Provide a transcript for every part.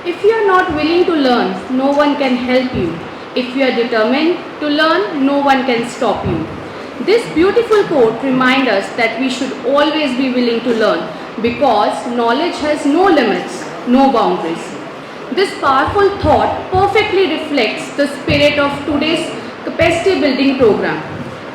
If you are not willing to learn, no one can help you. If you are determined to learn, no one can stop you. This beautiful quote reminds us that we should always be willing to learn because knowledge has no limits, no boundaries. This powerful thought perfectly reflects the spirit of today's capacity building program.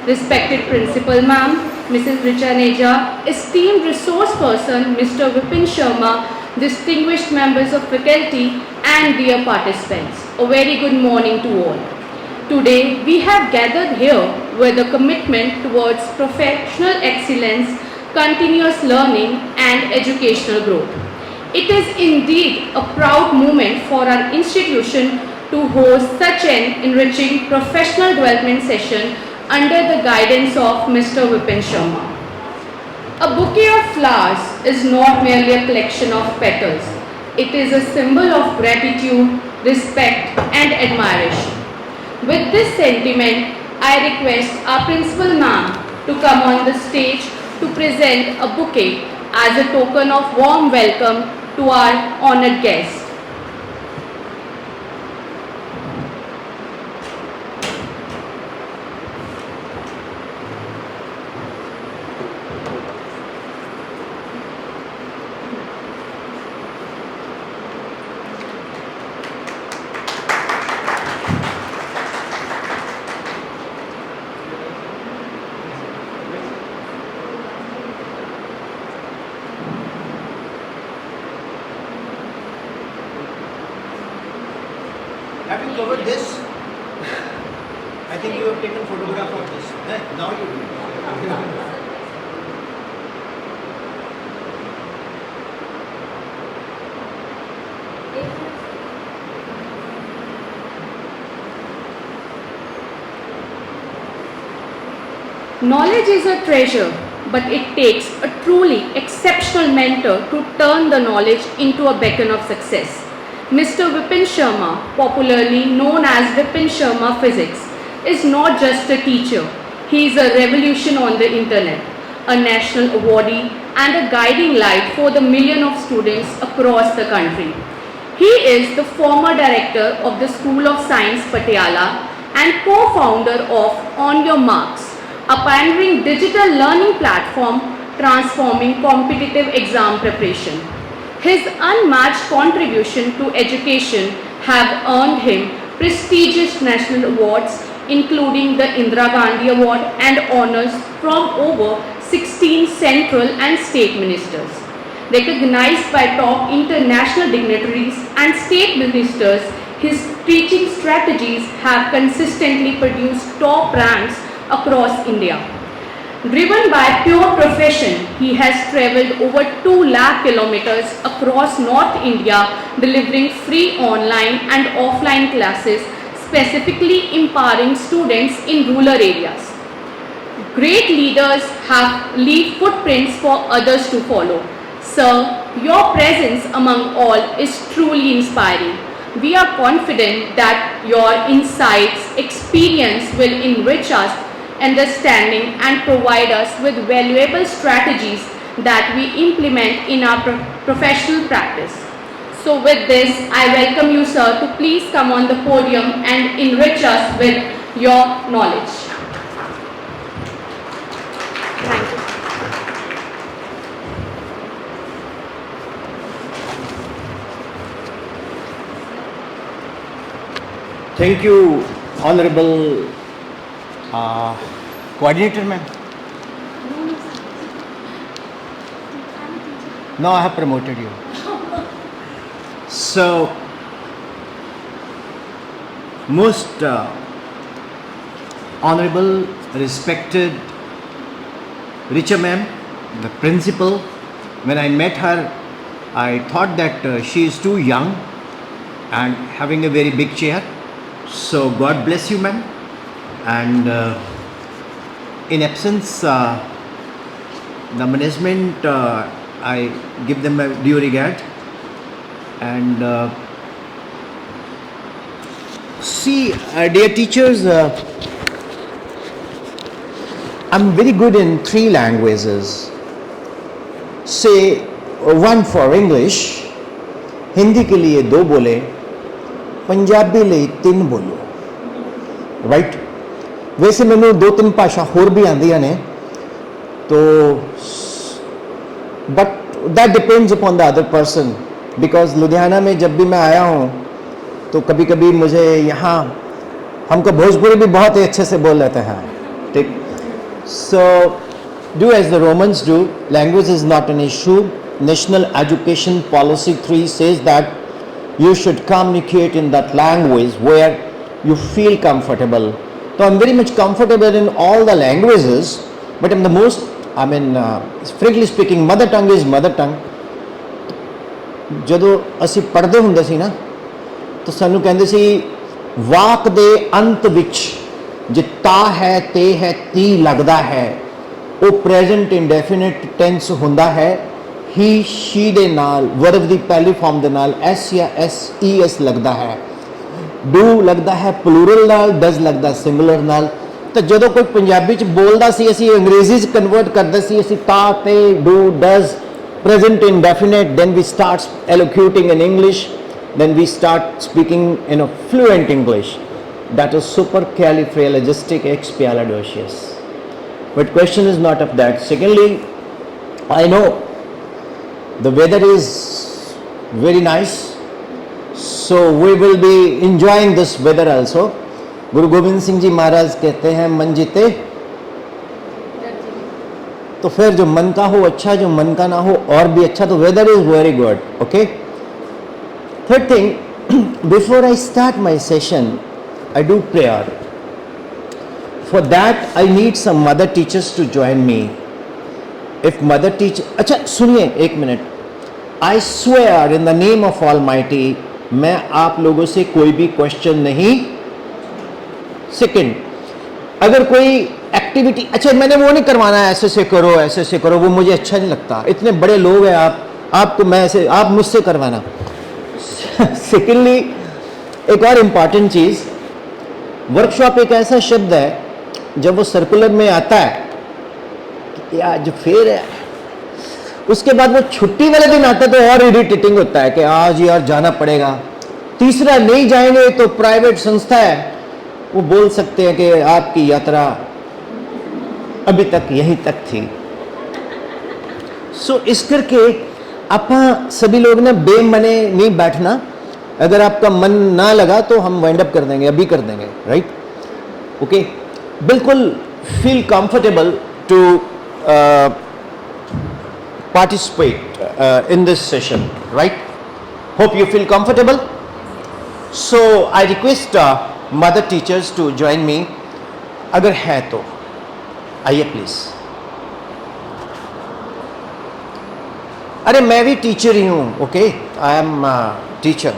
Respected Principal Ma'am, Mrs. Richa Neja, esteemed resource person, Mr. Vipin Sharma, distinguished members of faculty and dear participants, a very good morning to all. Today we have gathered here with a commitment towards professional excellence, continuous learning and educational growth. It is indeed a proud moment for our institution to host such an enriching professional development session under the guidance of Mr. Vipin Sharma. A bouquet of flowers is not merely a collection of petals. It is a symbol of gratitude, respect and admiration. With this sentiment, I request our Principal Ma'am to come on the stage to present a bouquet as a token of warm welcome to our honored guest. Have you covered this? I think you have taken photograph of this. Now you do. Knowledge is a treasure, but it takes a truly exceptional mentor to turn the knowledge into a beacon of success. Mr. Vipin Sharma, popularly known as Vipin Sharma Physics, is not just a teacher. He is a revolution on the internet, a national awardee and a guiding light for the millions of students across the country. He is the former director of the School of Science Patiala and co-founder of On Your Marks, a pioneering digital learning platform transforming competitive exam preparation. His unmatched contribution to education have earned him prestigious national awards including the Indira Gandhi Award and honors from over 16 central and state ministers. Recognized by top international dignitaries and state ministers, his teaching strategies have consistently produced top ranks across India. Driven by pure profession, he has travelled over 2 lakh kilometers across North India, delivering free online and offline classes, specifically empowering students in rural areas. Great leaders have leave footprints for others to follow. Sir, your presence among all is truly inspiring. We are confident that your insights, experience will enrich us understanding and provide us with valuable strategies that we implement in our professional practice. So with this, I welcome you, sir, to please come on the podium and enrich us with your knowledge. Thank you. Thank you, Honorable Coordinator ma'am. No, I have promoted you. So, most Honorable, respected Richa ma'am, the principal, when I met her, I thought that she is too young and having a very big chair. So, God bless you ma'am. And in absence, the management, I give them a due regard. And see, dear teachers, I'm very good in 3 languages. Say one for English, Hindi के लिए 2 बोले, पंजाबी लिए 3 बोलो, right. वैसे मैंने 2-3 भाषा होर भी आंदियां ने, तो but that depends upon the other person, because Ludhiana में जब भी मैं आया हूँ तो कभी कभी मुझे यहाँ, हमको भोजपुरी भी बहुत ही अच्छे से बोल लेते हैं, ठीक। So do as the Romans do, language is not an issue. National education policy 3 says that you should communicate in that language where you feel comfortable. So I'm very much comfortable in all the languages, but I'm the most, I mean, frankly speaking, mother tongue is mother tongue. ਜਦੋਂ ਅਸੀਂ ਪੜ੍ਹਦੇ ਹੁੰਦੇ ਸੀ ਨਾ, ਤਾਂ ਸਾਨੂੰ ਕਹਿੰਦੇ ਸੀ ਵਾਕ ਦੇ ਅੰਤ ਵਿੱਚ ਜੇ ਤਾ ਹੈ, ਤੇ ਹੈ, ਤੀ ਲੱਗਦਾ ਹੈ, ਉਹ ਪ੍ਰੈਜ਼ੈਂਟ ਇੰਡੈਫੀਨਿਟ ਟੈਂਸ ਹੁੰਦਾ ਹੈ। ही शी ਦੇ ਨਾਲ ਵਰਬ ਦੀ ਪਹਿਲੀ ਫਾਰਮ ਦੇ ਨਾਲ ਐਸ ਜਾਂ ਐਸ ਈ ਐਸ ਲੱਗਦਾ ਹੈ, ਡੂ ਲੱਗਦਾ ਹੈ ਪਲੂਰਲ ਨਾਲ, ਡਜ਼ ਲੱਗਦਾ ਸਿੰਗੂਲਰ ਨਾਲ। ਤਾਂ ਜਦੋਂ ਕੋਈ ਪੰਜਾਬੀ ਚ ਬੋਲਦਾ ਸੀ, ਅਸੀਂ ਅੰਗਰੇਜ਼ੀ ਚ ਕਨਵਰਟ ਕਰਦੇ ਸੀ, ਅਸੀਂ ਤਾ, ਤੇ, do, does, present indefinite, then we start elocuting in English, then we start speaking in a fluent English. That is supercalifragilisticexpialidocious. But question is not of that. Secondly, I know the weather is very nice, so we will be enjoying this weather also. Guru Gobind Singh Ji Maharaj कहते हैं मन जीते तो फिर जो मन का हो अच्छा, जो मन का ना हो और भी अच्छा। तो weather is very good, okay. Third thing, before I start my session I do prayer. For that I need some mother teachers to join me. If mother teacher, अच्छा सुनिए एक minute, I swear in the name of Almighty, मैं आप लोगों से कोई भी question नहीं। सेकेंड, अगर कोई एक्टिविटी, अच्छा मैंने वो नहीं करवाना है ऐसे से करो, ऐसे से करो, वो मुझे अच्छा नहीं लगता। इतने बड़े लोग हैं आप, आपको मैं ऐसे, आप मुझसे करवाना। सेकेंडली, एक और इम्पॉर्टेंट चीज़, वर्कशॉप एक ऐसा शब्द है जब वो सर्कुलर में आता है कि यार जो फेर है, उसके बाद वो छुट्टी वाले दिन आता है तो और इरिटेटिंग होता है कि आज यार जाना पड़ेगा। तीसरा, नहीं जाएंगे तो प्राइवेट संस्था है, वो बोल सकते हैं कि आपकी यात्रा अभी तक यहीं तक थी। सो इस करके आप सभी लोग ने बेमने नहीं बैठना। अगर आपका मन ना लगा तो हम वाइंड अप कर देंगे, अभी कर देंगे, राइट, ओके। बिल्कुल feel comfortable to participate in this session, right. Hope you feel comfortable. So I request mother teachers to join me, अगर है तो आइए प्लीज। अरे मैं भी टीचर ही हूं, okay, I am teacher.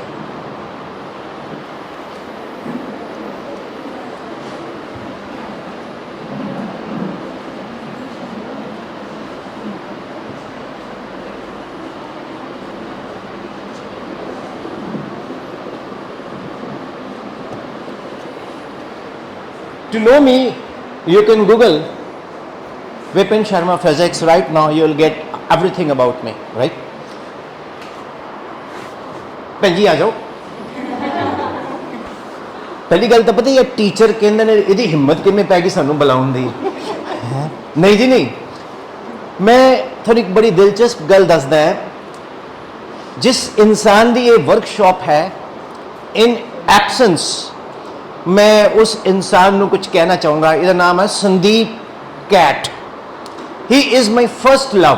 To know me, you can Google Vipin Sharma Physics. Right now you will get everything about me, right? ਭੈਣ ਜੀ ਆ ਜਾਓ। ਪਹਿਲੀ ਗੱਲ ਤਾਂ ਪਤਾ ਹੀ ਹੈ, ਟੀਚਰ ਕਹਿੰਦੇ ਨੇ, ਇਹਦੀ ਹਿੰਮਤ ਕਿਵੇਂ ਪੈ ਗਈ ਸਾਨੂੰ ਬੁਲਾਉਣ ਦੀ। ਨਹੀਂ ਜੀ ਨਹੀਂ, ਮੈਂ ਤੁਹਾਨੂੰ ਇੱਕ ਬੜੀ ਦਿਲਚਸਪ ਗੱਲ ਦੱਸਦਾ ਹੈ। ਜਿਸ ਇਨਸਾਨ ਦੀ ਇਹ ਵਰਕਸ਼ਾਪ ਹੈ, ਇਨ ਐਬਸੈਂਸ मैं उस इंसान को कुछ कहना चाहूँगा। इसका नाम है संदीप कैट। He is my first love.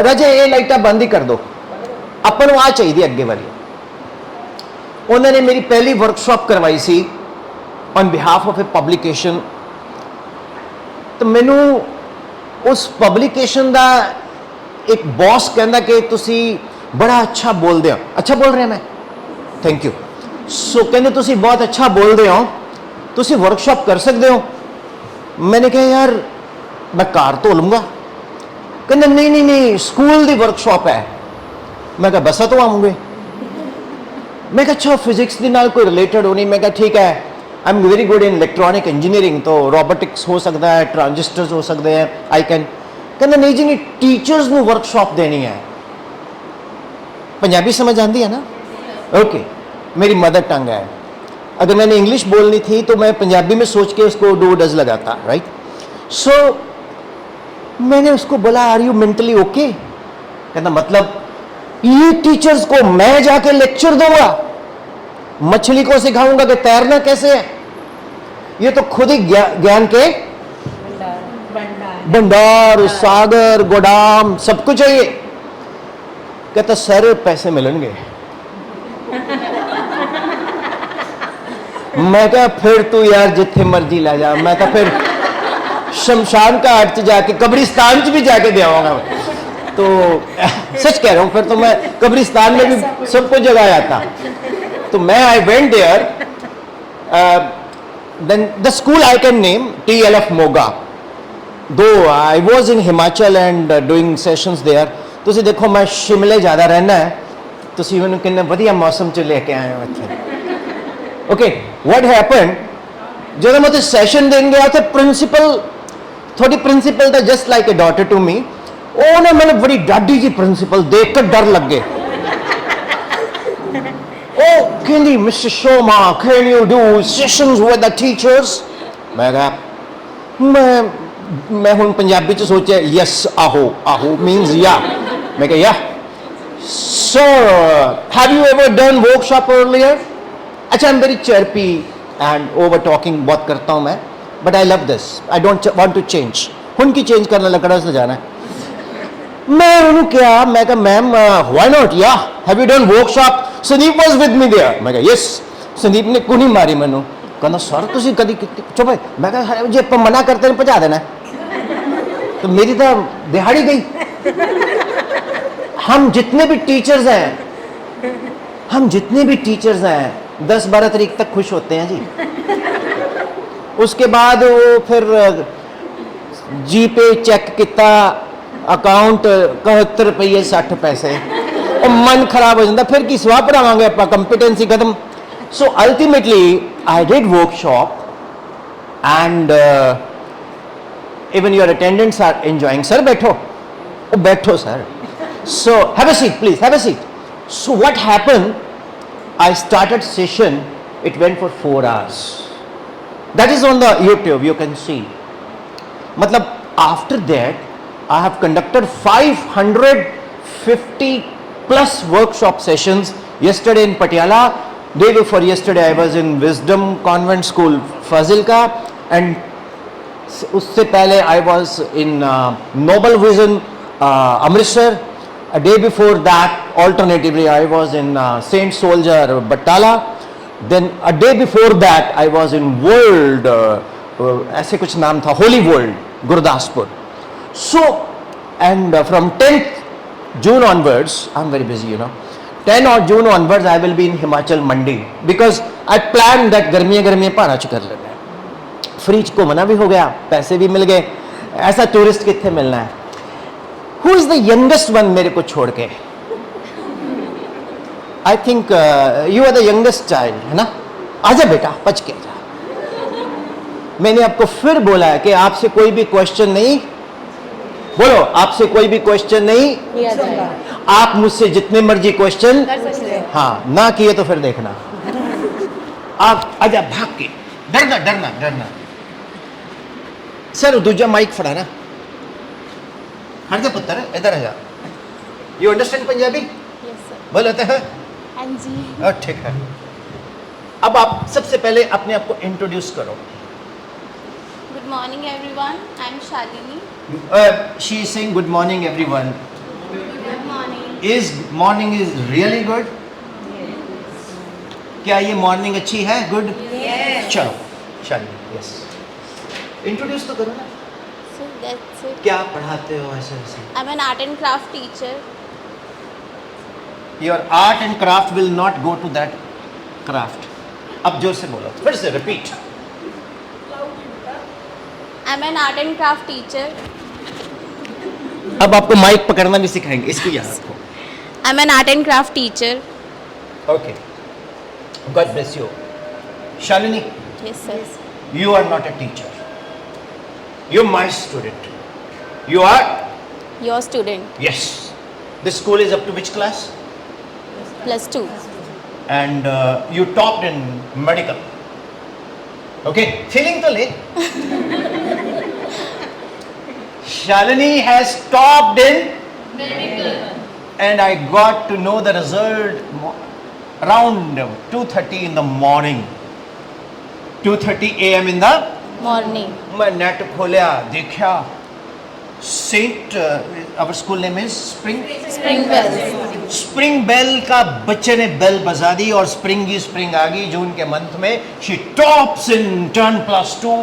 राजे ये लाइटा बंद ही कर दो, अपन आ चाहिए अगे वाली। उन्होंने मेरी पहली वर्कशॉप करवाई सी on behalf of a publication. तो मैनू उस पब्लिकेशन का एक बॉस कहता कि तुसी बड़ा अच्छा बोलते हो। अच्छा बोल रहे हैं मैं, थैंक यू। सो कहते तुसी बहुत अच्छा बोलते हो, तुसी वर्कशॉप कर सकते हो। मैंने कहा यार मैं कार धो लूँगा। कहते नहीं नहीं नहीं, स्कूल की वर्कशॉप है। मैं कहा बसा तो आऊँगे। मैं कहा अच्छा फिजिक्स के नाल कोई रिलेटेड होनी। मैं कहा ठीक है, आई am very good in electronic engineering, तो रोबोटिक्स हो सकता है, ट्रांजिस्टर्स हो सकते हैं, आई कैन। कहते नहीं जी नहीं, टीचर्स को वर्कशॉप देनी है। पंजाबी समझ आती है ना? ओके, मेरी मदर टंग है। अगर मैंने इंग्लिश बोलनी थी तो मैं पंजाबी में सोच के उसको डू डज लगाता, राइट? सो मैंने उसको बोला आर यू मेंटली ओके? कहता मतलब ये टीचर्स को मैं जाके लेक्चर दूंगा, मछली को सिखाऊंगा कि तैरना कैसे है? ये तो खुद ही ज्ञान के भंडार, सागर, गोदाम सब कुछ है ये। कहता सर पैसे मिलेंगे। मैं कहा फिर तू यार जिथे मर्जी ला जा, मैं तो फिर शमशान घाट च जाके कब्रिस्तान च भी जाके दे आऊंगा। तो सच कह रहा हूं, फिर तो मैं कब्रिस्तान में भी सबको जगह आता। तो मैं I went there, then the school I can name TLF Moga, though I was in Himachal and doing sessions there. ਤੁਸੀਂ देखो मैं शिमले ज़्यादा रहना है, ਤੁਸੀਂ ਮੈਨੂੰ ਕਿੰਨੇ ਵਧੀਆ ਮੌਸਮ 'ਚ ਲੈ ਕੇ ਆਏ ਹੋ ਇੱਥੇ। ओके, व्हाट हैपेंड, ਜਦੋਂ मैं तो सैशन देन गया तो प्रिंसिपल, थोड़ी प्रिंसिपल था just like a daughter to me, ਉਹ ਨਾ ਮੈਨੂੰ बड़ी डाडी जी प्रिंसिपल देख कर डर लग गए। ਉਹ ਕਹਿੰਦੀ mister Sharma can you do sessions with the teachers? मैं कहा मैं ਹੁਣ ਪੰਜਾਬੀ ਚ ਸੋਚਿਆ यस आहो, आहो मीन्स या। मैं कहा या sir have you ever done workshop earlier? अच्छा, I am very chirpy and over talking बहुत करता हूँ मैं, but I love this, I don't want to change. हुन की चेंज करना लकड़ा से जाना है। मैं उन्होंने क्या, मैं कहा मैम व्हाई नॉट, या have you done workshop? Sandeep was with me there. मैं कहा यस। संदीप ने कुनी मारी मैनू, कहना सर तुसी कदी चुप है। मैं कहा जे आप मना करते हैं भजा देना। तो मेरी तो दिहाड़ी गई। हम जितने भी टीचर्स हैं, हम जितने भी टीचर्स हैं 10-12 तारीख तक खुश होते हैं जी। उसके बाद वो फिर जी पे चेक किया, अकाउंट 71 रुपये 60 पैसे, और मन खराब हो जाता। फिर की सवाह पढ़ावांगे आप, कंपिटेंसी खत्म। So ultimately I did workshop and even your attendants are enjoying. Sir बैठो, ओ बैठो sir. So have a seat please, have a seat. So what happened, I started session, it went for 4 hours. That is on the YouTube, you can see. मतलब after that I have conducted 550 plus workshop sessions. Yesterday in Patiala, day before yesterday I was in Wisdom Convent School Fazilka, and उससे पहले I was in Noble Vision Amritsar. A day before that, alternatively, I was in Saint Soldier, Battala. Then a day before that, I was in World, ऐसे कुछ नाम था, Holy World, Gurdaspur. So, and from 10th June onwards, I'm very busy, you know. 10 or June onwards, I will be in Himachal Mandi, because I planned that गर्मियाँ पहाड़ा च कर लेना है। फ्री को मना भी हो गया, पैसे भी मिल गए। ऐसा टूरिस्ट कितने मिलना है? Who is the youngest one मेरे को छोड़ के? I think you are the youngest child, है ना? आजा बेटा, पच के आजा। मैंने आपको फिर बोला है कि आपसे कोई भी क्वेश्चन नहीं, बोलो आपसे कोई भी क्वेश्चन नहीं किया जाएगा। आप मुझसे जितने मर्जी क्वेश्चन, हाँ ना किए तो फिर देखना। आप आजा भाग के, डरना डरना डरना। सर दूजा माइक फड़ा ना, हट जा पुत्र, इधर आ जा। You understand Punjabi? Yes sir. बोलते हैं? हाँ जी। ठीक है। अब आप सबसे पहले अपने आप को इंट्रोड्यूस करो। Good morning everyone, I am Shalini. She is saying good morning everyone. Good morning. Is morning is really good? क्या ये मॉर्निंग अच्छी है? गुड? चलो शालिनी, यस इंट्रोड्यूस तो करो ना। So that's it. क्या पढ़ाते हो ऐसे ऐसे? I'm an art and craft teacher. Your art and craft will not go to that craft. अब जोर से बोलो, फिर से repeat. I'm an art and craft teacher. अब आपको माइक पकड़ना भी सिखाएंगे, इसको याद रखो। I'm an art and craft teacher. Okay. God bless you. Shalini, Yes sir. you are not a teacher. You're my student. You are? Your student. Yes. This school is up to which class? +2. and you topped in medical. Okay, feeling to le. Shalini has topped in medical, and I got to know the result around 2:30 in the morning. 2:30 a.m. in the Morning. मैं net खोलिया देखा sent our school name is Spring bells. Spring Bell का बच्चे ने bell बजा दी और spring की spring आ गई जून के मंथ में. She tops in turn +2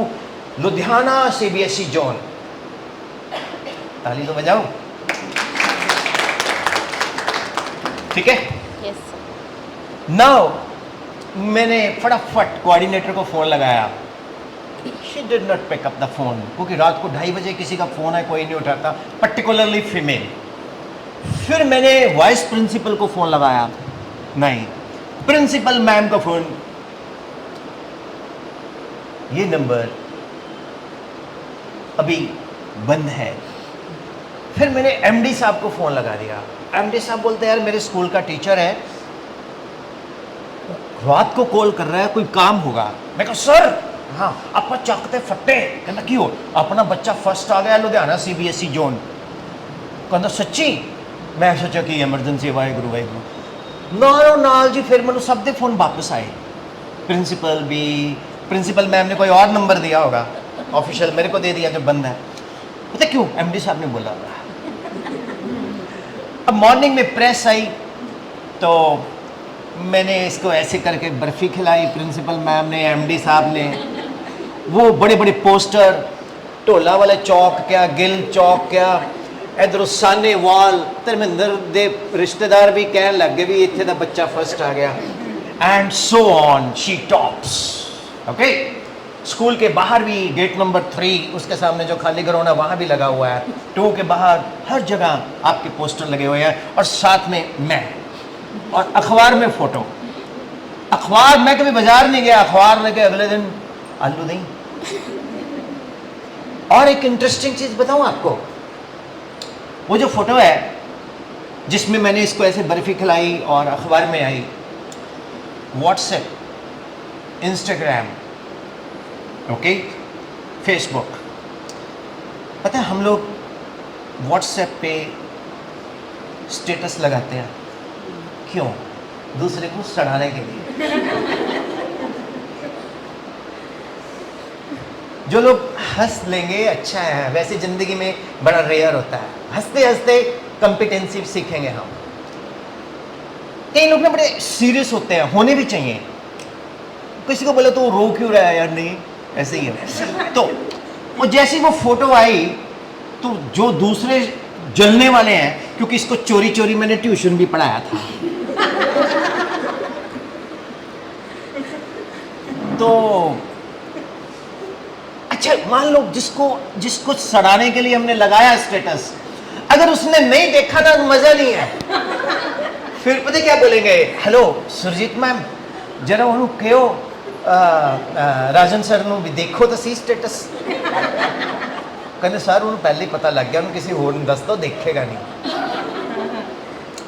Ludhiana CBSE zone. ताली तो बजाओ. ठीक है. Yes, sir. नाउ मैंने फटाफट कोऑर्डिनेटर को फोन लगाया. She did not pick up the phone क्योंकि रात को 2:30 बजे किसी का फोन है कोई नहीं उठाता, पर्टिकुलरली फीमेल. फिर मैंने वाइस प्रिंसिपल को फोन लगाया, नहीं. प्रिंसिपल मैम का फोन, ये नंबर अभी बंद है. फिर मैंने MD साहब को फोन लगा दिया. MD साहब बोलते हैं यार मेरे स्कूल का टीचर है, रात को कॉल कर रहा है, कोई काम होगा. मैं कहा सर हाँ आप चाकते फट्टे. कहना क्यों? अपना बच्चा फर्स्ट आ गया लुधियाना CBSE जोन. कहना सच्ची? मैं सोचा कि एमरजेंसी वाहेगुरु वाहेगुरु. नालो नाल जी फिर मैंने सब दे फोन वापस आए. प्रिंसिपल मैम ने कोई और नंबर दिया होगा ऑफिशियल, मेरे को दे दिया जो बंद है. पता क्यों? MD साहब ने बोला. अब मॉर्निंग में प्रेस आई तो मैंने इसको ऐसे करके बर्फ़ी खिलाई. प्रिंसिपल मैम ने, MD साहब ने, वो बड़े बड़े पोस्टर, ढोला वाले चौक क्या, गिल चौक क्या, इधर साने वाल, धर्मेंद्र दे रिश्तेदार भी कहन लग गए भी इत्थे दा बच्चा फर्स्ट आ गया. And so on she tops. Okay. School के बाहर भी गेट नंबर 3 उसके सामने जो खाली ग्राउंड है वहाँ भी लगा हुआ है. 2 के बाहर हर जगह आपके पोस्टर लगे हुए हैं और साथ में मैं और अखबार में फोटो. अखबार मैं कभी बाजार नहीं गया, अखबार लेके अगले दिन आलू नहीं. और एक इंटरेस्टिंग चीज बताऊं आपको, वो जो फोटो है जिसमें मैंने इसको ऐसे बर्फी खिलाई और अखबार में आई, व्हाट्सएप, इंस्टाग्राम, ओके, फेसबुक. पता है हम लोग व्हाट्सएप पे स्टेटस लगाते हैं क्यों? दूसरे को सड़ाने के लिए. जो लोग हंस लेंगे अच्छा है, वैसे जिंदगी में बड़ा रेयर होता है. हंसते हंसते कॉम्पिटेंसी सीखेंगे हम. कई लोग ना बड़े सीरियस होते हैं, होने भी चाहिए. किसी को बोले तो रो क्यों रहा है यार, नहीं ऐसे ही है. तो वो जैसी वो फोटो आई तो जो दूसरे जलने वाले हैं, क्योंकि इसको चोरी चोरी मैंने ट्यूशन भी पढ़ाया था. तो अच्छा मान लो जिसको सड़ाने के लिए हमने लगाया स्टेटस, अगर उसने नहीं देखा ना तो मजा नहीं है. फिर पता क्या बोलेंगे, हेलो सुरजीत मैम जरा उन्होंने कहो राजन सर ਨੂੰ भी देखो तो सी स्टेटस. कहते सर उन्होंने पहले ही पता लग गया, उन्होंने किसी और ने दस दो देखेगा नहीं.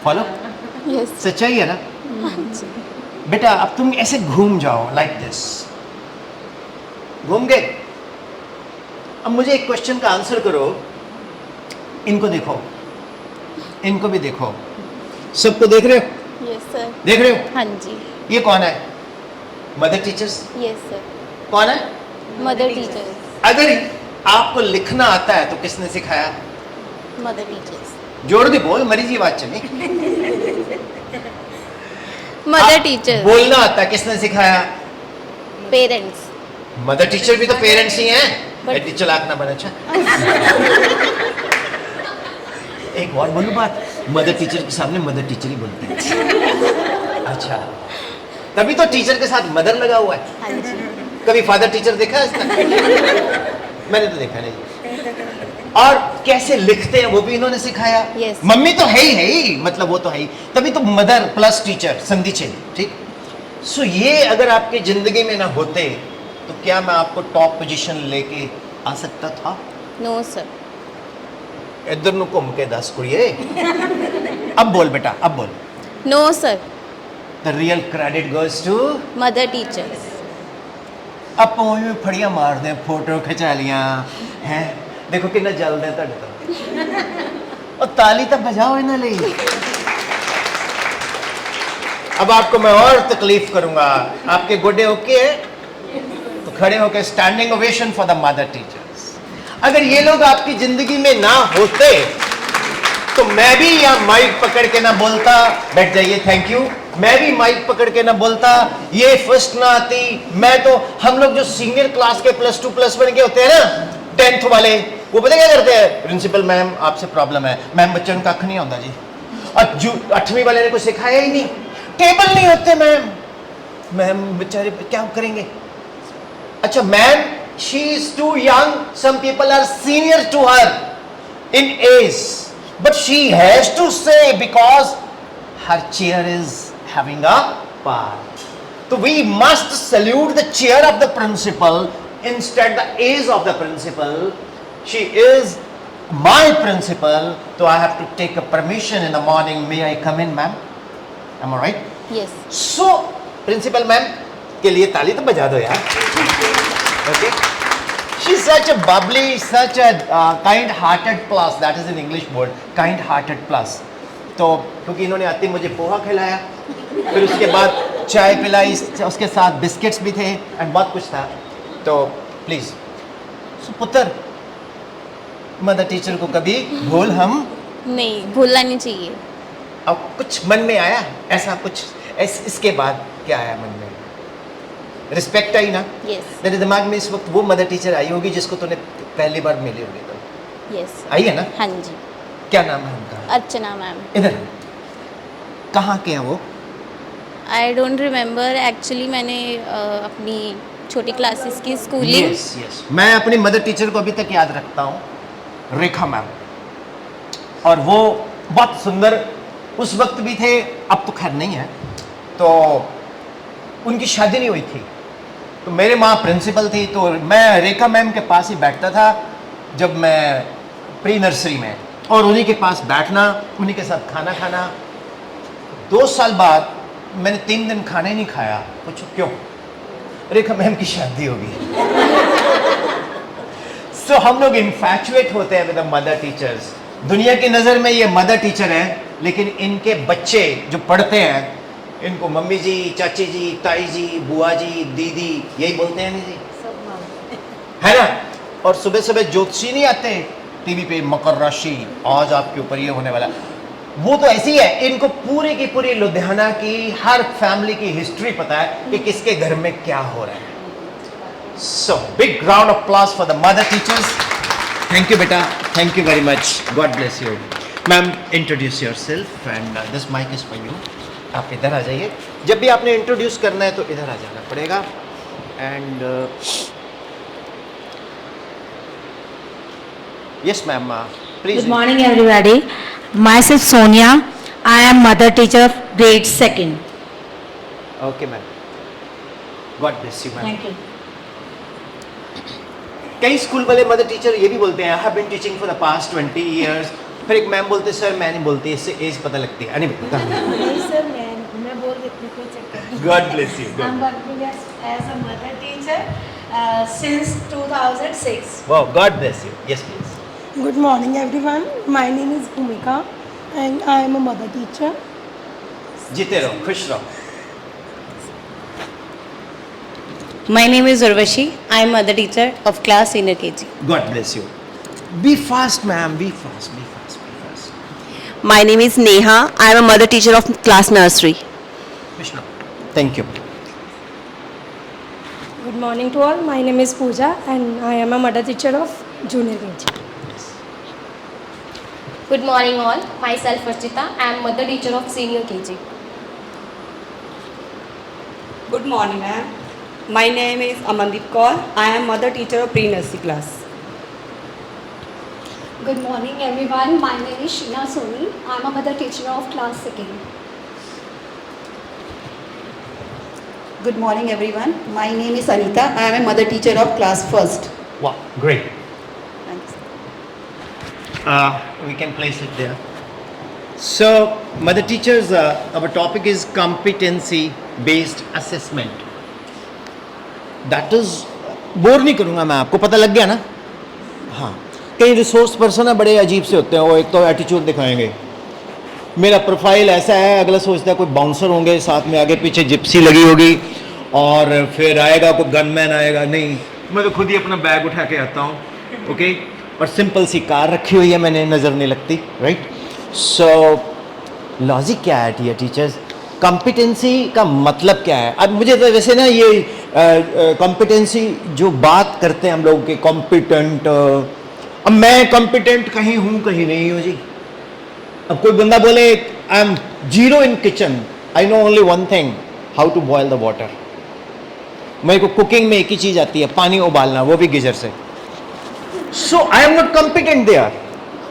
फॉलो. Yes. सच्चाई है ना. बेटा अब तुम ऐसे घूम जाओ लाइक दिस, घूम गए. अब मुझे एक क्वेश्चन का आंसर करो. इनको देखो, इनको भी देखो, सबको देख रहे हो? Yes, sir. देख रहे हो? हाँ जी. ये कौन है? Mother teachers. Yes, sir. कौन है? Mother teachers. अगर आपको लिखना आता है तो किसने सिखाया? Mother teachers. जोर दी बोल, मरी जी बात चली. Mother teachers. बोलना आता है किसने सिखाया? Parents. मदर टीचर भी तो पेरेंट्स ही हैं. But- टीचर लाख ना बना. अच्छा एक और बोलूं बात, मदर टीचर के सामने मदर टीचर ही बोलते हैं. अच्छा तभी तो टीचर के साथ मदर लगा हुआ है. हाँ जी. कभी फादर टीचर देखा है इसका? मैंने तो देखा नहीं. और कैसे लिखते हैं वो भी इन्होंने सिखाया. Yes. मम्मी तो है ही, मतलब वो तो है ही, तभी तो मदर प्लस टीचर संधि छेद. ठीक. सो ये अगर आपकी जिंदगी में ना होते तो क्या मैं आपको टॉप पोजीशन लेके आ सकता था? No, sir. इधर नु घूम के दस कुड़िए. अब बोल बेटा, अब बोल. No, sir. The real credit goes to mother teachers. ਆਪਾਂ ਵੀ ਫੜੀਆਂ ਮਾਰਦੇ फोटो खिचा लिया हैं देखो कितना जल्द है ਤੁਹਾਡੇ ਤੋਂ और ताली तो बजाओ इन्हां ਲਈ अब आपको मैं और तकलीफ करूंगा आपके गोडे ओके है तो खड़े होकर standing ovation for the mother teachers अगर ये लोग आपकी जिंदगी में ना होते तो मैं भी यहाँ माइक पकड़ के ना बोलता बैठ जाइए थैंक यू मैं भी माइक पकड़ के ना बोलता ये फर्स्ट ना आती मैं तो हम लोग जो सीनियर क्लास के +2 +1 के होते हैं ना 10th वाले वो पता क्या करते हैं प्रिंसिपल मैम आपसे प्रॉब्लम है मैम बच्चों को कख नहीं आता जी और जो 8वीं वाले ने कुछ सिखाया ही नहीं टेबल नहीं होते मैम मैम बेचारे क्या करेंगे अच्छा ma'am she is too young some people are senior to her in age but she has to say because her chair is having a part so we must salute the chair of the principal instead the age of the principal she is my principal so I have to take a permission in the morning may I come in ma'am am I right Yes. so principal ma'am के लिए ताली तो बजा दो यार okay she's such a bubbly such a kind hearted plus that is in English word kind hearted plus तो क्योंकि इन्होंने आते मुझे पोहा खिलाया फिर उसके बाद चाय पिलाई उसके साथ बिस्किट्स भी थे एंड बहुत कुछ था तो प्लीज पुत्र मदर टीचर को कभी भूल हम नहीं भूलना नहीं चाहिए अब कुछ मन में आया ऐसा कुछ इसके बाद क्या आया मन में रिस्पेक्ट आई ना Yes. तेरे दिमाग में इस वक्त वो मदर टीचर आई होगी जिसको तूने पहली बार मिली होगी तो Yes. आई है ना हाँ जी क्या नाम है उनका अर्चना मैम इधर कहाँ के हैं वो आई डोंट रिमेम्बर एक्चुअली मैंने अपनी छोटी क्लासेस की स्कूलिंग यस यस मैं अपनी मदर टीचर को अभी तक याद रखता हूँ रेखा मैम और वो बहुत सुंदर उस वक्त भी थे अब तो खैर नहीं है तो उनकी शादी नहीं हुई थी तो मेरे माँ प्रिंसिपल थी तो मैं रेखा मैम के पास ही बैठता था जब मैं प्री नर्सरी में और उन्हीं के पास बैठना उन्हीं के साथ खाना खाना 2 साल बाद मैंने 3 दिन खाना ही नहीं खाया पूछो क्यों रेखा मैम की शादी होगी सो हम लोग इन्फैचुएट होते हैं विद द मदर टीचर्स दुनिया की नज़र में ये मदर टीचर हैं लेकिन इनके बच्चे जो पढ़ते हैं इनको मम्मी जी चाची जी ताई जी बुआ जी दीदी यही बोलते हैं नहीं जी है ना और सुबह सुबह ज्योतिषी नहीं आते टीवी पे मकर राशि आज आपके ऊपर ये होने वाला वो तो ऐसी है इनको पूरी की पूरी लुधियाना की हर फैमिली की हिस्ट्री पता है कि किसके घर में क्या हो रहा है so big round of applause for the mother teachers thank you बेटा thank you very much God bless you ma'am introduce yourself and this mic is for you आप इधर आ जाइए जब भी आपने इंट्रोड्यूस करना है तो इधर आ जाना पड़ेगा and yes ma'am please Good morning, everybody. Myself Sonia. I am mother teacher of grade 2nd. Okay ma'am God bless you ma'am Thank you. कई स्कूल वाले मदर टीचर ये भी बोलते हैं I have been teaching for the past 20 years फिर एक ma'am बोलते sir मैं नहीं बोलती इससे एज पता लगती है नहीं सर मैं बोल देती हूँ कोई चक्कर नहीं God bless you I'm working as a mother teacher since 2006. Wow God bless you yes please Good morning everyone. My name is Bhumika and I am a mother teacher. जीते रहो खुश रहो My name is Urvashi. I am mother teacher of class senior KG. God bless you. Be fast, ma'am. Be fast. Be fast. Be fast. My name is Neha. I am a mother teacher of class nursery. Vishnu. Thank you. Good morning to all. My name is Pooja and I am a mother teacher of junior KG. Good morning all. Myself Archita. I am mother teacher of senior KG. Good morning, ma'am. My name is Amandeep Kaur. I am mother teacher of pre-nursery class. Good morning everyone. My name is Sheena Soni. I am a mother teacher of class 2nd. Good morning everyone. My name is Anita. I am a mother teacher of class 1st. Wow, great. Thanks. We can place it there. So Mother teachers, our topic is competency based assessment. That is, bore नहीं करूँगा मैं, आपको पता लग गया ना. हाँ, कई रिसोर्स पर्सन है बड़े अजीब से होते हैं, वो एक तो एटीट्यूड दिखाएंगे, मेरा प्रोफाइल ऐसा है, अगला सोचता है कोई बाउंसर होंगे, साथ में आगे पीछे जिप्सी लगी होगी, और फिर आएगा कोई गनमैन आएगा. नहीं, मैं तो खुद ही अपना बैग उठा के आता हूँ. ओके, और सिंपल सी कार रखी हुई है मैंने, नज़र नहीं लगती. राइट. सो लॉजिक क्या है डियर टीचर्स, कॉम्पिटेंसी का मतलब क्या है? अब मुझे तो वैसे ना ये कॉम्पिटेंसी जो बात करते हैं हम लोग के कॉम्पिटेंट, अब मैं कॉम्पिटेंट कहीं हूँ कहीं नहीं हूँ जी. अब कोई बंदा बोले I am zero in kitchen, I know only one thing, how to boil the water. मेरे को कुकिंग में एक ही चीज़ आती है, पानी उबालना, वो भी गीजर से. So I am not competent there.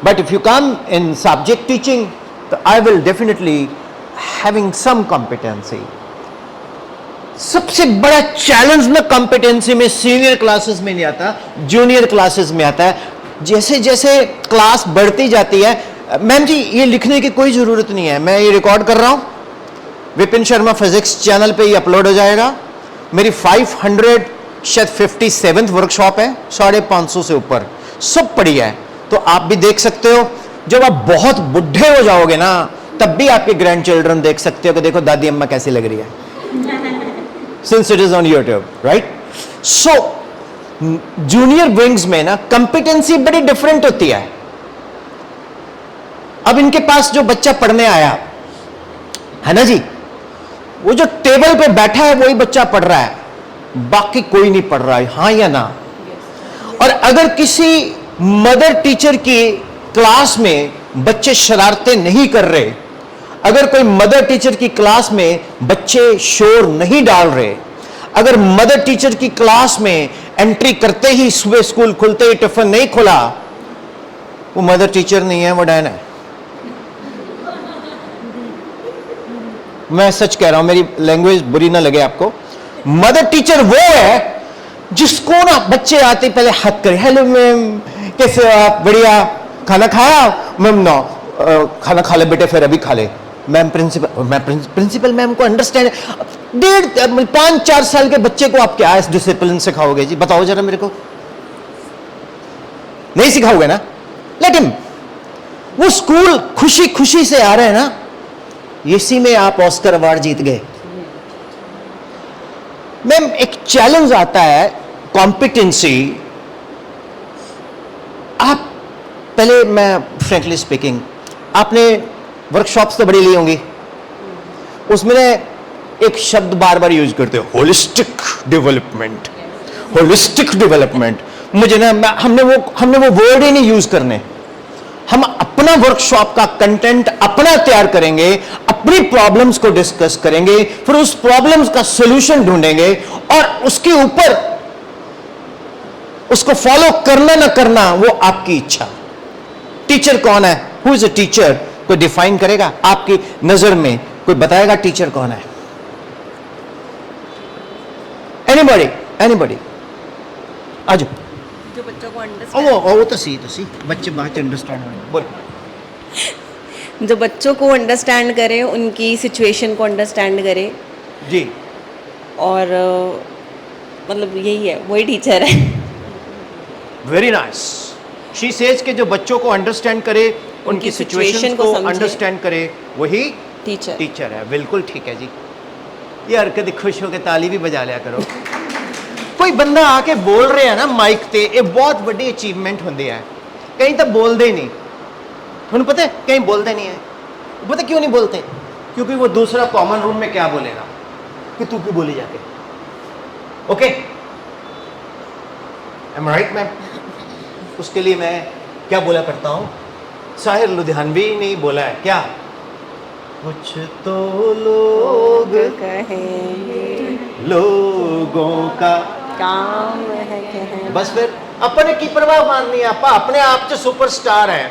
But if you come in subject teaching, तो I will definitely having some competency. सबसे बड़ा चैलेंज ना कॉम्पिटेंसी में सीनियर क्लासेस में नहीं आता, जूनियर क्लासेस में आता है. जैसे जैसे क्लास बढ़ती जाती है, मैम जी ये लिखने की कोई ज़रूरत नहीं है, मैं ये रिकॉर्ड कर रहा हूँ, विपिन शर्मा फिजिक्स चैनल पे ये अपलोड हो जाएगा. मेरी 500 शायद 57th वर्कशॉप है, 550 से ऊपर, सब पड़ी है, तो आप भी देख सकते हो. जब आप बहुत बुढ़े हो जाओगे ना, तब भी आपके ग्रैंड चिल्ड्रन देख सकते हो कि देखो दादी अम्मा कैसी लग रही है, since it is on YouTube. Right. So junior wings में ना कंपिटेंसी बड़ी डिफरेंट होती है. अब इनके पास जो बच्चा पढ़ने आया है ना जी, वो जो टेबल पे बैठा है वही बच्चा पढ़ रहा है, बाकी कोई नहीं पढ़ रहा है. हाँ या ना? और अगर किसी मदर टीचर की क्लास में बच्चे शरारतें नहीं कर रहे, अगर कोई मदर टीचर की क्लास में बच्चे शोर नहीं डाल रहे, अगर मदर टीचर की क्लास में एंट्री करते ही सुबह स्कूल खुलते ही टिफिन नहीं खुला, वो मदर टीचर नहीं है, वो डैन है. मैं सच कह रहा हूं, मेरी लैंग्वेज बुरी ना लगे आपको. मदर टीचर वो है जिसको ना बच्चे आते पहले हाथ करे, हेलो मैम कैसे हो आप, बढ़िया, खाना खाया मैम? नो. खाना खा ले बेटे, फिर अभी खा ले. मैम प्रिंसिपल मैम को अंडरस्टैंड. 5-4 साल के बच्चे को आप क्या इस डिसिप्लिन सिखाओगे जी, बताओ जरा मेरे को. नहीं सिखाओगे ना? Let him. वो स्कूल खुशी खुशी से आ रहे हैं ना, इसी में आप ऑस्कर अवार्ड जीत गए. मैम एक चैलेंज आता है कॉम्पिटेंसी. आप पहले, मैं फ्रेंकली स्पीकिंग, आपने वर्कशॉप्स तो बड़ी ली होंगी, उसमें एक शब्द बार बार यूज करते हो, होलिस्टिक डेवलपमेंट. होलिस्टिक डेवलपमेंट मुझे ना, हमने वो वर्ड ही नहीं यूज करने. हम अपना वर्कशॉप का कंटेंट अपना तैयार करेंगे, अपनी प्रॉब्लम्स को डिस्कस करेंगे, फिर उस प्रॉब्लम्स का सॉल्यूशन ढूंढेंगे, और उसके ऊपर उसको फॉलो करना ना करना वो आपकी इच्छा. टीचर कौन है? Who is a teacher? कोई डिफाइन करेगा आपकी नजर में? कोई बताएगा टीचर कौन है? एनीबॉडी? आ जाओ. जो बच्चों को अंडरस्टैंड, वो तो सी बच्चे बात अंडरस्टैंड होंगे. बोल. जो बच्चों को अंडरस्टैंड करे, उनकी सिचुएशन को अंडरस्टैंड करे जी. और मतलब यही है, वही टीचर है. Very nice. शी सेज के जो बच्चों को अंडरस्टैंड करे, उनकी सिचुएशन को अंडरस्टैंड करे, वही टीचर है. बिल्कुल ठीक है जी. यार कभी खुश होकर ताली भी बजा लिया करो. कोई बंदा आके बोल रहे हैं ना माइक ते, ये बहुत बड़ी अचीवमेंट होती है. कहीं तो बोलते ही नहीं. तुम पता है कहीं बोलते नहीं है. पता क्यों नहीं बोलते? क्योंकि वो दूसरा कॉमन रूम में क्या बोलेगा कि तू क्यों बोली जाके. Okay, am right ma'am? उसके लिए मैं क्या बोला करता हूँ, साहिर लुधियानवी ने बोला है क्या, कुछ तो लोग कहेंगे, लोगों का काम है कहना. बस फिर अपने की परवाह माननी है. आपा अपने आप च सुपरस्टार है.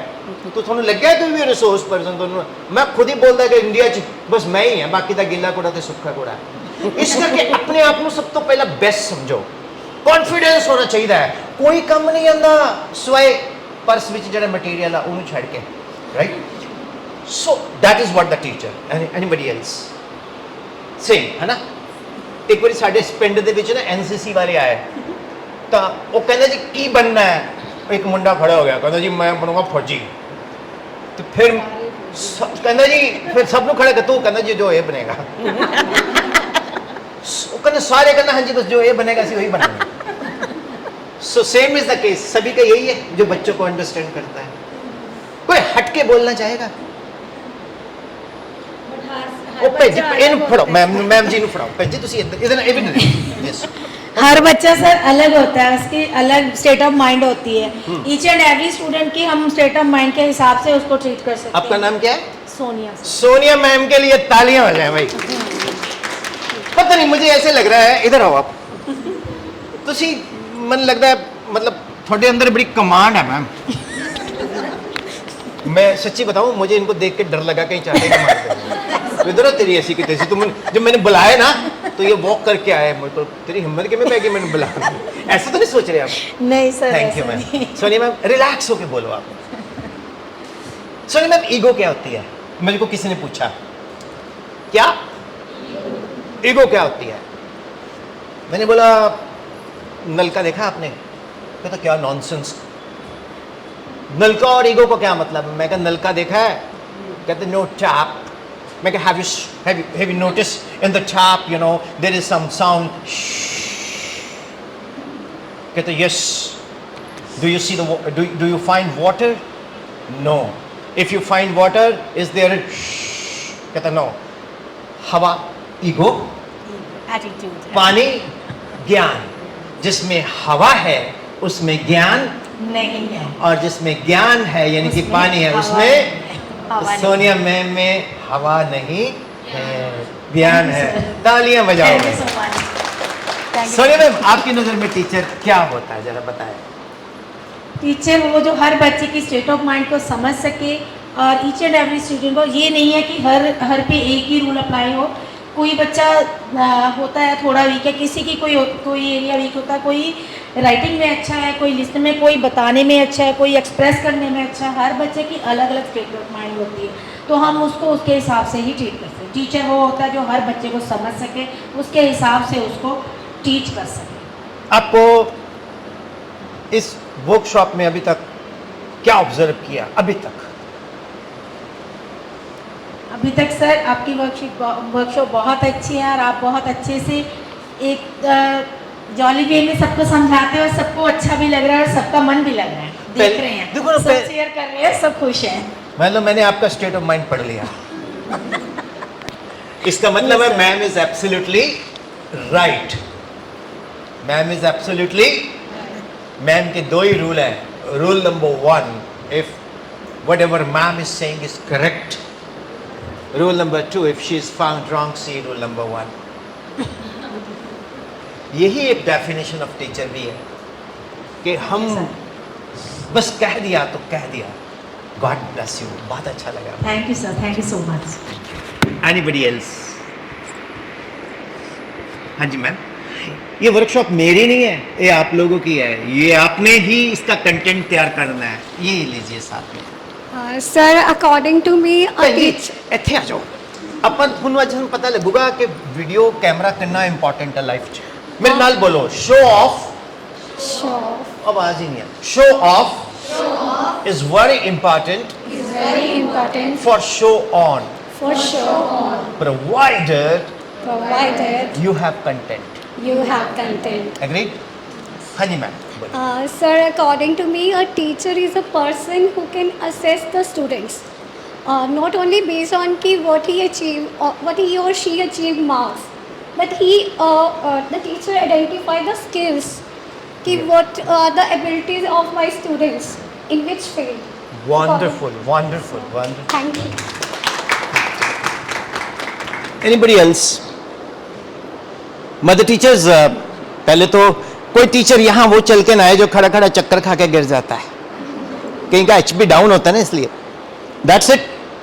तो थोड़ा लग गया कोई भी रिसोर्स पर्सन तो मैं खुद ही बोलता कि इंडिया च बस मैं ही है, बाकी दा गिला कूड़ा ते सुक्का कूड़ा. इस करके अपने आप को सब तो पहला बेस्ट समझो. कॉन्फिडेंस होना चाहिए है. कोई कम नहीं आंदा सिवाय पर्स विच जिहड़ा मटीरियल आ उन्होंने छड़ के. Right. So that is what the teacher. Anybody else? Same, है ना? एक बार साढ़े पिंड दे विच ना NCC वाले आए, तो वो कहने जी की बनना है, एक मुंडा खड़ा हो गया, कहना जी मैं बनूंगा फौजी, तो फिर कहना जी फिर सब लोग खड़े कर तू कहना जी जो ये बनेगा, वो कहना सारे कहना हाँ जी बस जो ये बनेगा सी वही बनेगा. So same is the case, सभी का यही है जो बच्चों को अंडरस्टैंड करता है. कोई हटके बोलना चाहेगा? ਉਹ ਭੇਜੀ ਇਹਨੂੰ ਫੜੋ ਮੈਮ ਜੀ ਨੂੰ ਫੜਾਓ ਭੇਜੀ ਤੁਸੀਂ ਇਹਦੇ ਨਾਲ ਇਹ ਵੀ ਨਹੀਂ ਯੈਸ हर बच्चा सर अलग होता है, उसकी अलग स्टेट ऑफ माइंड होती है. ईच एंड एवरी स्टूडेंट की हम स्टेट ऑफ माइंड के हिसाब से उसको ट्रीट कर सकते हैं. आपका नाम क्या है? सोनिया. सोनिया मैम के लिए तालियां हो जाए भाई. पता नहीं मुझे ऐसे लग रहा है, इधर आओ आप, ਤੁਸੀਂ मन लगता है मतलब थोड़े अंदर बड़ी कमांड है मैम. मैं सच्ची बताऊं मुझे इनको देख के डर लगा कहीं चाहते कि मार दे. इधर तेरी ऐसी की तैसी, तुम जब मैंने बुलाया ना तो ये वॉक करके आए, मुझको तेरी हिम्मत के में पै गई मैंने बुला. ऐसा तो नहीं सोच रहे आप? नहीं sir. Thank you ma'am. Sonia ma'am relax होके बोलो आप. सोनिया मैम ईगो क्या होती है? मुझे को किसी ने पूछा क्या ईगो क्या होती है? मैंने बोला नलका देखा आपने? कहता क्या नॉनसेंस, नलका और ईगो को क्या मतलब? मैं कहा नलका देखा है? कहते नो टैप. मैं कहा have you noticed in the tap you know there is some sound? कहते yes. Do you see the do you find water? No. If you find water is there a कहता no. हवा ego, attitude. पानी ज्ञान. जिसमें हवा है उसमें ज्ञान नहीं है, और जिसमें ज्ञान है यानी कि पानी है उसमें सोनिया मैम में हवा नहीं है, ज्ञान है. तालियां बजाओ. सोनिया मैम आपकी नज़र में टीचर क्या होता है जरा बताएं. टीचर वो जो हर बच्चे की स्टेट ऑफ माइंड को समझ सके, और ईच एंड एवरी स्टूडेंट को ये नहीं है कि हर पे एक ही रूल अप्लाई हो. कोई बच्चा होता है थोड़ा वीक है, किसी की कोई एरिया वीक होता है, कोई राइटिंग में अच्छा है, कोई लिस्ट में, कोई बताने में अच्छा है, कोई एक्सप्रेस करने में अच्छा है. हर बच्चे की अलग अलग स्टेट ऑफ माइंड होती है, तो हम उसको उसके हिसाब से ही ट्रीट करते हैं. टीचर वो होता है जो हर बच्चे को समझ सके, उसके हिसाब से उसको टीच कर सके. आपको इस वर्कशॉप में अभी तक क्या ऑब्जर्व किया अभी तक? अभी तक सर आपकी वर्कशॉप बहुत अच्छी है, और आप बहुत अच्छे से एक जॉली वे में सबको समझाते हो, और सबको अच्छा भी लग रहा है और सबका मन भी लग रहा है. देख रहे हैं देखो ना, सब शेयर कर रहे हैं, सब खुश हैं. मतलब मैंने आपका स्टेट ऑफ माइंड पढ़ लिया. इसका मतलब है ma'am is absolutely right. Ma'am is absolutely, ma'am के दो ही रूल है. Rule number 1, if whatever ma'am is saying is correct. Rule number 2, if she is found wrong, see rule number 1. यही एक डेफिनेशन ऑफ टीचर भी है कि हम बस कह दिया तो कह दिया. God bless you. बहुत अच्छा लगा. Thank you sir, thank you so much. Anybody else? हाँ जी मैम. ये वर्कशॉप मेरी नहीं है, ये आप लोगों की है. ये आपने ही इसका कंटेंट तैयार करना है. ये लीजिए साथ में. Sir, according to me, ਇੱਥੇ ਆ ਜਾਓ. ਆਪਾਂ ਤੁਹਾਨੂੰ ਅੱਜ ਸਾਨੂੰ ਪਤਾ ਲੱਗੂਗਾ ਕਿ ਵੀਡੀਓ ਕੈਮਰਾ ਕਿੰਨਾ ਇੰਪੋਰਟੈਂਟ ਹੈ ਲਾਈਫ 'ਚ. ਮੇਰੇ ਨਾਲ ਬੋਲੋ. Show off. ਆਵਾਜ਼ ਹੀ ਨਹੀਂ ਆ. Show off is very important for show on. Provided you have content. Agreed? हाँ जी ma'am. Sir, according to me, a teacher is a person who can assess the students, not only based on what he achieved, what he or she achieved marks, but the teacher identify the skills, what are the abilities of my students, in which field. Wonderful. Thank you. Anybody else? Mother teachers, पहले तो कोई teacher यहाँ वो चल के ना आए जो खड़ा खड़ा चक्कर खा के गिर जाता है, कहीं का HP डाउन होता है ना, इसलिए. That's it.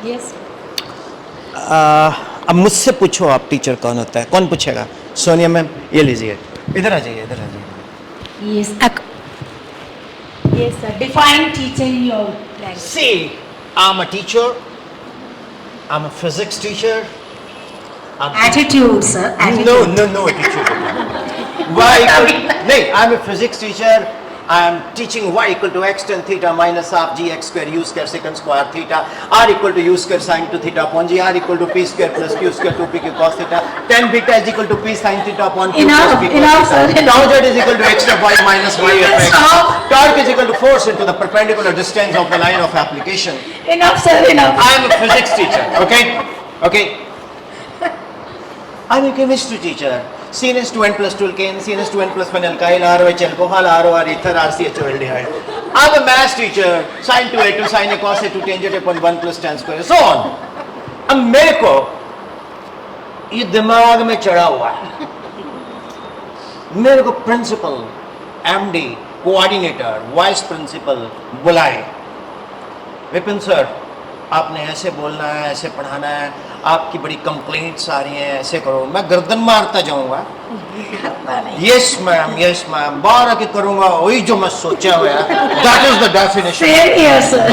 Yes. अब मुझसे पूछो आप टीचर कौन होता है? कौन पूछेगा? सोनिया मैम ये लीजिए. इधर आ जाइए. Yes. Yes sir. Define teacher in your language. See, I'm a teacher I'm a physics teacher. Attitude, sir. Attitude. No attitude. Y equal, no, I'm a physics teacher. I am teaching y equal to x tan theta minus half gx square u square secant square theta, r equal to u square sin 2 theta upon g, r equal to p square plus q square 2pq cos theta, tan beta is equal to p sin theta upon q plus p Enough, cos theta. sir. Tau z is equal to x of y minus y of x. Stop. Torque is equal to force into the perpendicular distance of the line of application. Enough, sir. Enough. I am a physics teacher, okay? I'm a chemistry teacher. CnH2n plus 2 alkane, CnH2n plus 1 alkyl, ROH alcohol, ROR ether, RCHO aldehyde. I'm a maths teacher. Sin 2a2, sin a cos a2 tangent upon 1 plus tan square, so on. अब मेरे को ये दिमाग में चढ़ा हुआ है, मेरे को principal, MD, coordinator, vice principal Vipin, विपिन सर आपने ऐसे बोलना है, ऐसे पढ़ाना है, आपकी बड़ी कंप्लेंट्स आ रही हैं, ऐसे करो। मैं गर्दन मारता जाऊंगा, यस मैम, बार आके करूंगा वही जो मैं सोचा हुआ है। That is the definition. Same here, sir.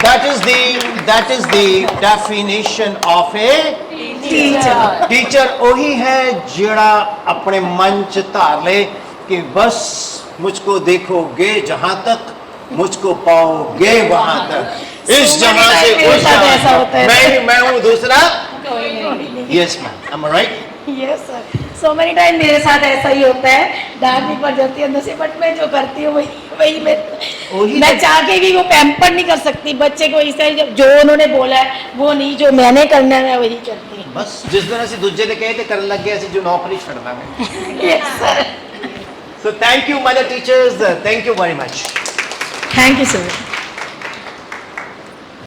That is the definition of a Teacher. Teacher वही है जिड़ा अपने मन च धार ले कि बस मुझको देखोगे जहां तक, मुझको पाओगे वहां तक, इस जगह से उस ऐसा होता जगह। है। मैं हूं दूसरा। Yes ma'am, am I right? Yes, sir. So many times मेरे साथ ऐसा ही होता है, डांट भी पड़ जाती है अंदर से, बट मैं जो करती हूँ वही मैं चाह के भी वो पैम्पर नहीं कर सकती बच्चे को, इस तरह जो उन्होंने बोला है वो नहीं, जो मैंने करना है मैं वही करती हूँ। बस जिस तरह से दूसरे ने कहे थे करने लग गए, ऐसे जो नौकरी छोड़ना है। Yes, sir. So thank you, mother teachers. Thank you very much. Thank you, sir.